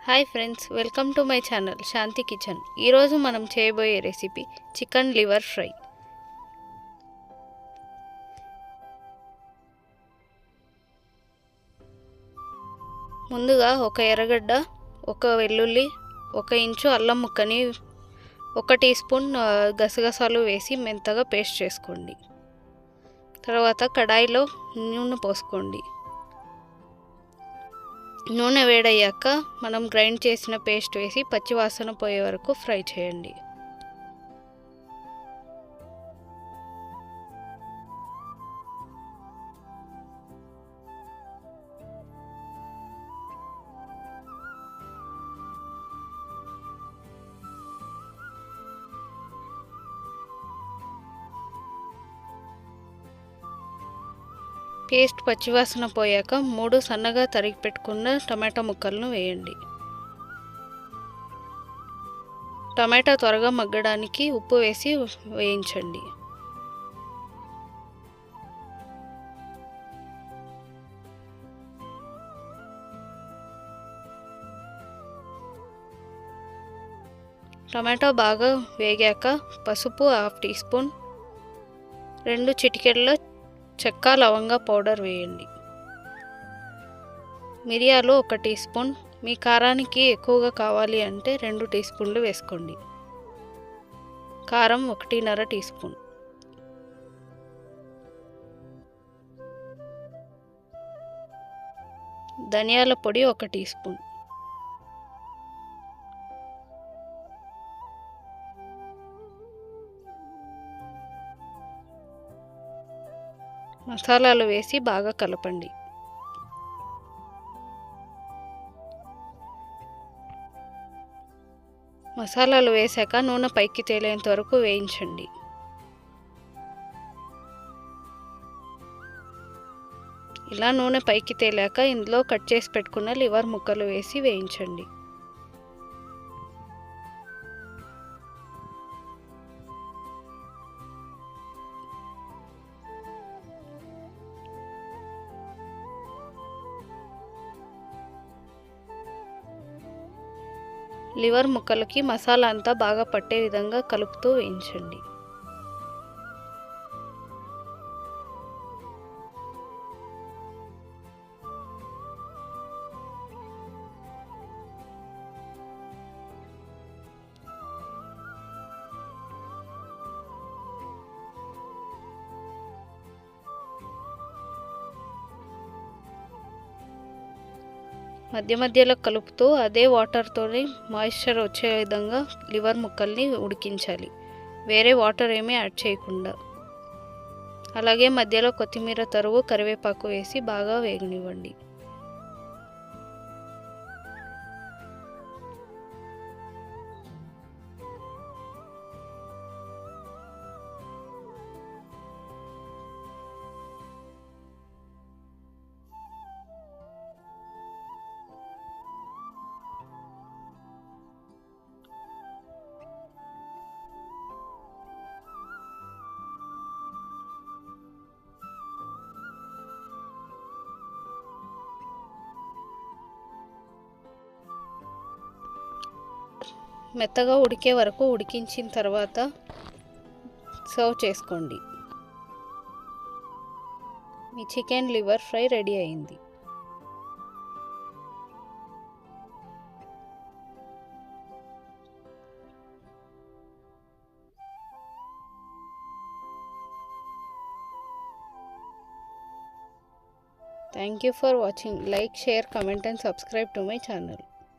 Hi friends, welcome to my channel Shanti kitchen. ఈరోజు మనం చేయబోయే రెసిపీ చికెన్ లివర్ ఫ్రై. ముందుగా ఒక ఎర్రగడ్డ, ఒక వెల్లుల్లి, 1 ఇంచు అల్లం ముక్కని 1 టీ స్పూన్ గసగసాలు వేసి మెత్తగా పేస్ట్ చేసుకోండి. తర్వాత కడాయిలో నూనె పోసుకోండి. నూనె వేడయ్యాక మనం గ్రైండ్ చేసిన పేస్ట్ వేసి పచ్చివాసన పోయే వరకు ఫ్రై చేయండి. పేస్ట్ పచ్చివాసన పోయాక 3 సన్నగా తరిగి పెట్టుకున్న టమాటా ముక్కలను వేయండి. టమాటా త్వరగా మగ్గడానికి ఉప్పు వేసి వేయించండి. టమాటా బాగా వేగాక పసుపు 1/2 టీ స్పూన్, 2 చిటికెళ్ళ చెక్క లవంగ పౌడర్ వేయండి. మిరియాలు 1 టీ స్పూన్, మీ కారానికి ఎక్కువగా కావాలి అంటే 2 టీ స్పూన్లు వేసుకోండి. కారం 1.5 టీ స్పూన్. ధనియాల పొడి 1 టీ స్పూన్. మసాలాలు వేసి బాగా కలపండి. మసాలాలు వేసాక నూనె పైకి తేలేంత వరకు వేయించండి. ఇలా నూనె పైకి తేలాక ఇందులో కట్ చేసి పెట్టుకున్న లివర్ ముక్కలు వేసి వేయించండి. లివర్ ముక్కలకి మసాలా అంతా బాగా పట్టే విధంగా కలుపుతూ వేయించండి. మధ్య మధ్యలో కలుపుతూ అదే వాటర్తోనే మాయిశ్చర్ వచ్చే విధంగా లివర్ ముక్కల్ని ఉడికించాలి, వేరే వాటర్ ఏమీ యాడ్ చేయకుండా. అలాగే మధ్యలో కొత్తిమీర తరుగు, కరివేపాకు వేసి బాగా వేగనివ్వండి. మెత్తగా ఉడికే వరకు ఉడికించిన తర్వాత సర్వ్ చేసుకోండి. మీ చికెన్ లివర్ ఫ్రై రెడీ అయింది. Thank you for watching. Like, share, comment and subscribe to my channel.